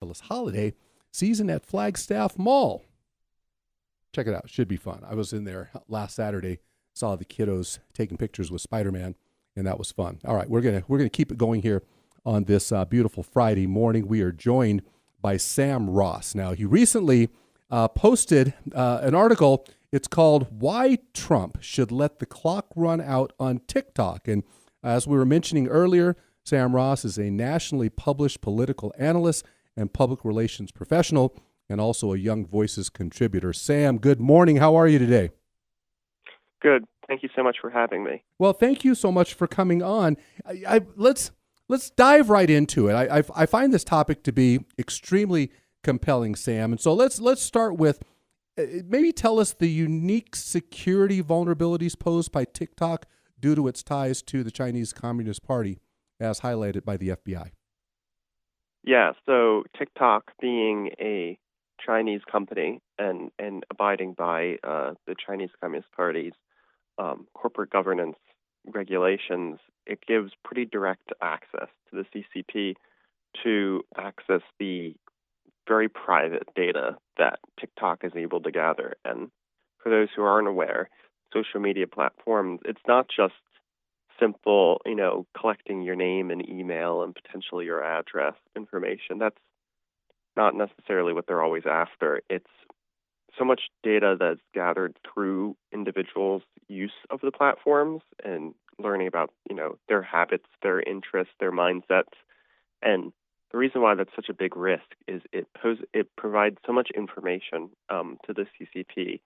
holiday season at Flagstaff Mall. Check it out. Should be fun. I was in there last Saturday, saw the kiddos taking pictures with Spider-Man, and that was fun. All right, we're gonna keep it going here on this beautiful Friday morning. We are joined by Sam Ross. Now, he recently posted an article. It's called "Why Trump Should Let the Clock Run Out on TikTok." And as we were mentioning earlier, Sam Ross is a nationally published political analyst and public relations professional, and also a Young Voices contributor. Sam, good morning. How are you today? Good. Thank you so much for having me. Well, thank you so much for coming on. Let's dive right into it. I find this topic to be extremely compelling, Sam. And so let's start with maybe tell us the unique security vulnerabilities posed by TikTok due to its ties to the Chinese Communist Party, as highlighted by the FBI. Yeah, so TikTok, being a Chinese company and abiding by the Chinese Communist Party's corporate governance regulations, it gives pretty direct access to the CCP to access the very private data that TikTok is able to gather. And for those who aren't aware, social media platforms, it's not just simple, collecting your name and email and potentially your address information. That's not necessarily what they're always after. It's so much data that's gathered through individuals' use of the platforms and learning about, their habits, their interests, their mindsets. And the reason why that's such a big risk is it provides so much information to the CCP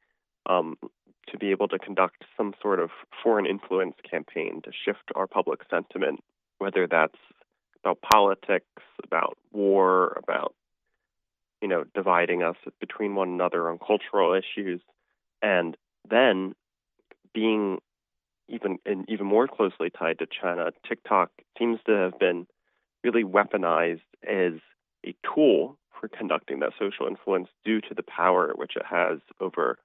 to be able to conduct some sort of foreign influence campaign to shift our public sentiment, whether that's about politics, about war, about dividing us between one another on cultural issues, and then being even more closely tied to China. TikTok seems to have been really weaponized as a tool for conducting that social influence due to the power which it has over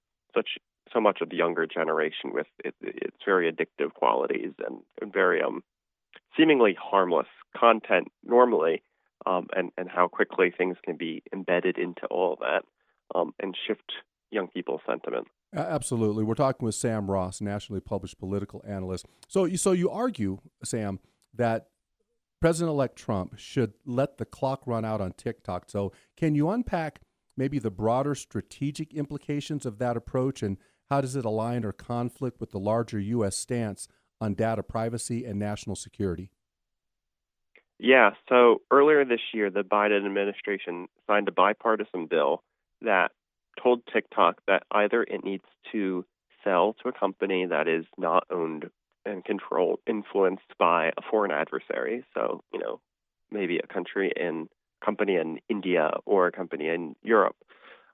so much of the younger generation with its very addictive qualities and very seemingly harmless content normally, and how quickly things can be embedded into all of that and shift young people's sentiment. Absolutely. We're talking with Sam Ross, nationally published political analyst. So you argue, Sam, that President-elect Trump should let the clock run out on TikTok. So can you unpack maybe the broader strategic implications of that approach, and how does it align or conflict with the larger U.S. stance on data privacy and national security? Yeah, so earlier this year, the Biden administration signed a bipartisan bill that told TikTok that either it needs to sell to a company that is not owned and influenced by a foreign adversary, so, maybe a company in India or a company in Europe,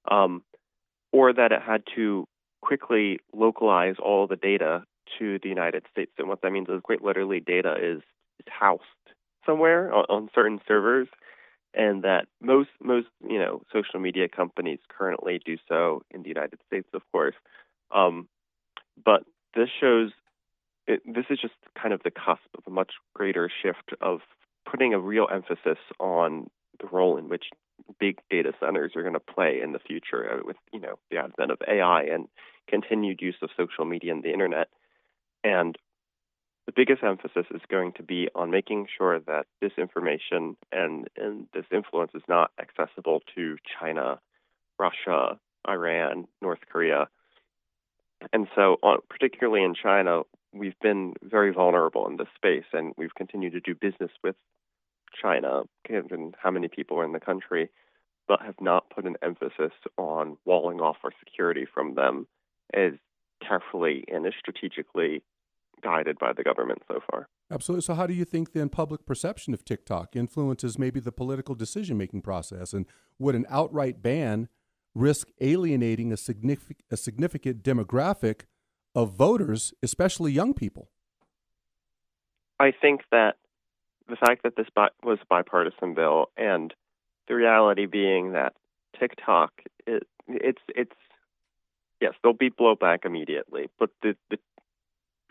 or that it had to quickly localize all the data to the United States. And what that means is quite literally data is housed somewhere on certain servers, and that most social media companies currently do so in the United States, of course. But this is just kind of the cusp of a much greater shift of putting a real emphasis on the role in which big data centers are going to play in the future with the advent of AI and continued use of social media and the internet. And the biggest emphasis is going to be on making sure that this information and this influence is not accessible to China, Russia, Iran, North Korea. And so, particularly in China, we've been very vulnerable in this space, and we've continued to do business with China, given how many people are in the country, but have not put an emphasis on walling off our security from them as carefully and as strategically guided by the government so far. Absolutely. So how do you think then public perception of TikTok influences maybe the political decision-making process? And would an outright ban risk alienating a significant demographic of voters, especially young people? I think that the fact that this was a bipartisan bill, and the reality being that TikTok, it's yes, there'll be blowback immediately, but the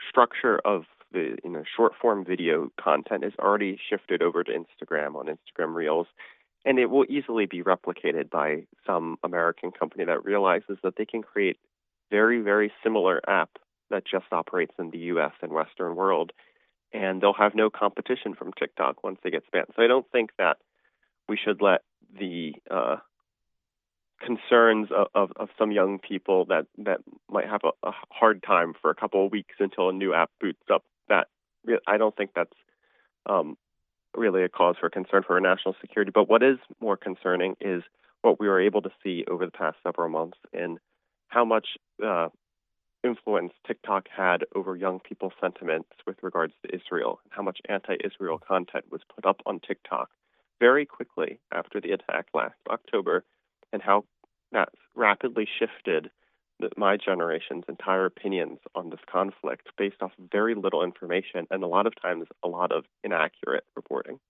structure of the short form video content is already shifted over to Instagram on Instagram Reels, and it will easily be replicated by some American company that realizes that they can create very, very similar app that just operates in the U.S. and Western world, and they'll have no competition from TikTok once they get banned. So I don't think that we should let the concerns of some young people that might have a hard time for a couple of weeks until a new app boots up. That I don't think that's really a cause for concern for our national security. But what is more concerning is what we were able to see over the past several months in how much influence TikTok had over young people's sentiments with regards to Israel, and how much anti-Israel content was put up on TikTok very quickly after the attack last October, and how that rapidly shifted my generation's entire opinions on this conflict based off very little information and a lot of times a lot of inaccurate reporting.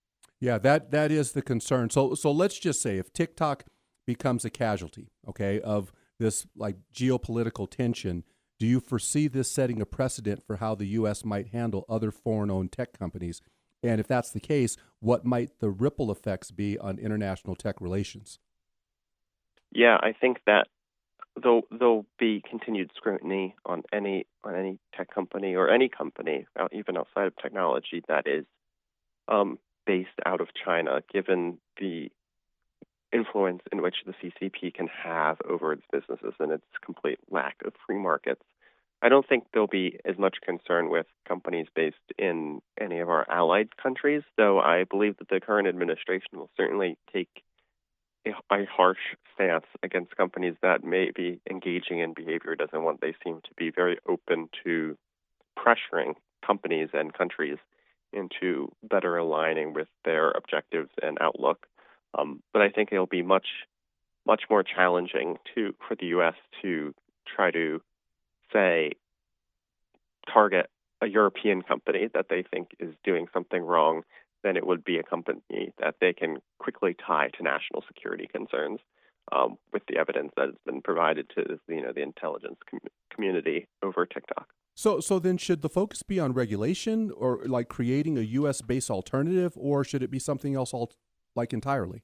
Yeah, that is the concern. So let's just say if TikTok becomes a casualty, okay, of this like geopolitical tension, do you foresee this setting a precedent for how the U.S. might handle other foreign-owned tech companies? And if that's the case, what might the ripple effects be on international tech relations? Yeah, I think that there'll be continued scrutiny on any tech company or any company, even outside of technology, that is based out of China, given the influence in which the CCP can have over its businesses and its complete lack of free markets. I don't think there'll be as much concern with companies based in any of our allied countries, though I believe that the current administration will certainly take a harsh stance against companies that may be engaging in behavior it doesn't want. They seem to be very open to pressuring companies and countries into better aligning with their objectives and outlook. But I think it'll be much more challenging for the U.S. to try to, say, target a European company that they think is doing something wrong than it would be a company that they can quickly tie to national security concerns with the evidence that has been provided to the intelligence community over TikTok. So then should the focus be on regulation or like creating a U.S.-based alternative, or should it be something else entirely?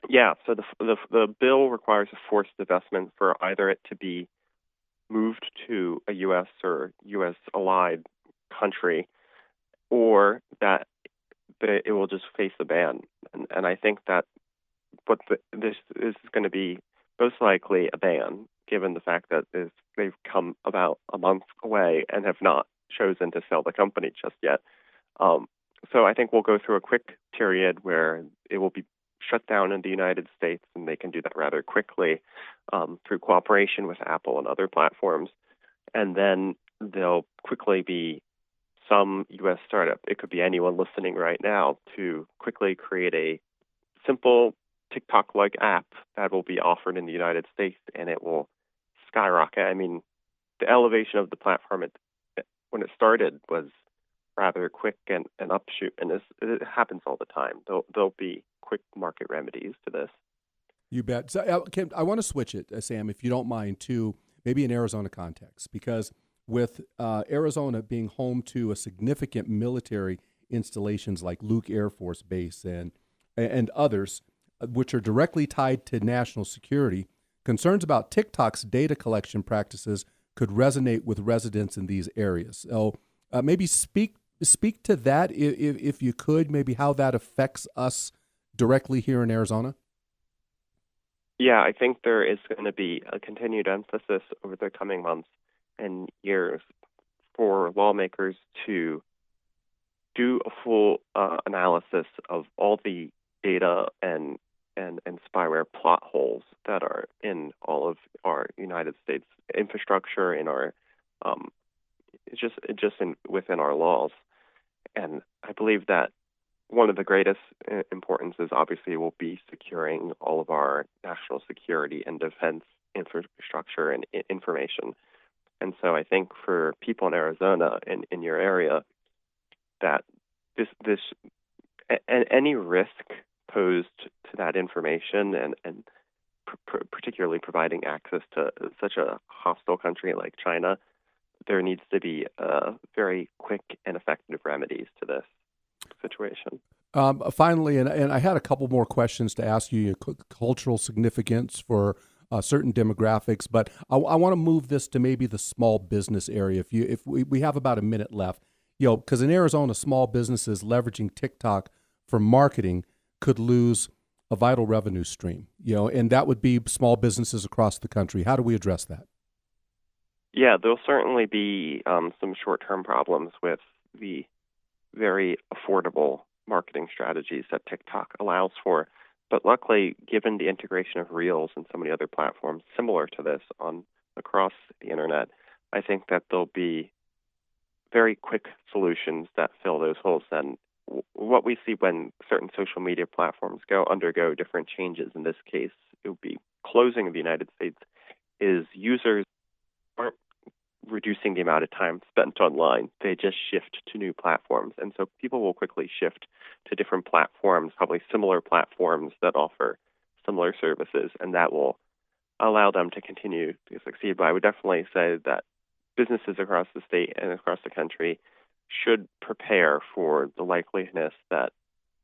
Yeah, so the bill requires a forced divestment for either it to be moved to a U.S. or U.S. allied country, or that it will just face a ban. And I think that this is going to be most likely a ban, given the fact that they've come about a month away and have not chosen to sell the company just yet. So I think we'll go through a quick period where it will be shut down in the United States, and they can do that rather quickly through cooperation with Apple and other platforms. And then there'll quickly be some U.S. startup, it could be anyone listening right now, to quickly create a simple TikTok-like app that will be offered in the United States, and it will skyrocket. I mean, the elevation of the platform when it started was rather quick and upshoot, and it happens all the time. There'll be quick market remedies to this. You bet. So, I want to switch it, Sam, if you don't mind, to maybe an Arizona context, because with Arizona being home to a significant military installations like Luke Air Force Base and others, which are directly tied to national security, concerns about TikTok's data collection practices could resonate with residents in these areas. So maybe speak to that, if you could, maybe how that affects us directly here in Arizona. Yeah, I think there is going to be a continued emphasis over the coming months and years for lawmakers to do a full analysis of all the data and spyware plot holes that are in all of our United States infrastructure, in our within our laws. And I believe that one of the greatest importances, obviously, will be securing all of our national security and defense infrastructure and information. And so I think for people in Arizona and in your area, that any risk posed to that information and particularly providing access to such a hostile country like China, there needs to be very quick and effective remedies to this situation. Finally, and I had a couple more questions to ask you, cultural significance for certain demographics, but I want to move this to maybe the small business area. If we have about a minute left, because in Arizona, small businesses leveraging TikTok for marketing could lose a vital revenue stream, and that would be small businesses across the country. How do we address that? Yeah, there'll certainly be some short-term problems with the very affordable marketing strategies that TikTok allows for. But luckily, given the integration of Reels and so many other platforms similar to this on across the internet, I think that there'll be very quick solutions that fill those holes. And what we see when certain social media platforms undergo different changes, in this case, it would be closing of the United States, is users aren't reducing the amount of time spent online. They just shift to new platforms. And so people will quickly shift to different platforms, probably similar platforms that offer similar services, and that will allow them to continue to succeed. But I would definitely say that businesses across the state and across the country should prepare for the likeliness that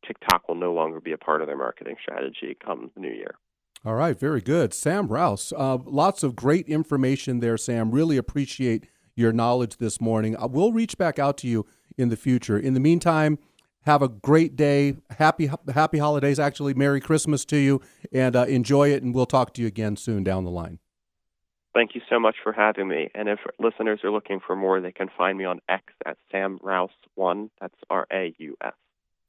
TikTok will no longer be a part of their marketing strategy come the new year. All right, very good. Sam Rouse, lots of great information there, Sam. Really appreciate your knowledge this morning. We'll reach back out to you in the future. In the meantime, have a great day. Happy holidays, actually. Merry Christmas to you, and enjoy it, and we'll talk to you again soon down the line. Thank you so much for having me. And if listeners are looking for more, they can find me on X at SamRouse1. That's RAUS.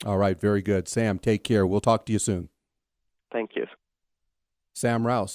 All right, very good. Sam, take care. We'll talk to you soon. Thank you. Sam Rouse.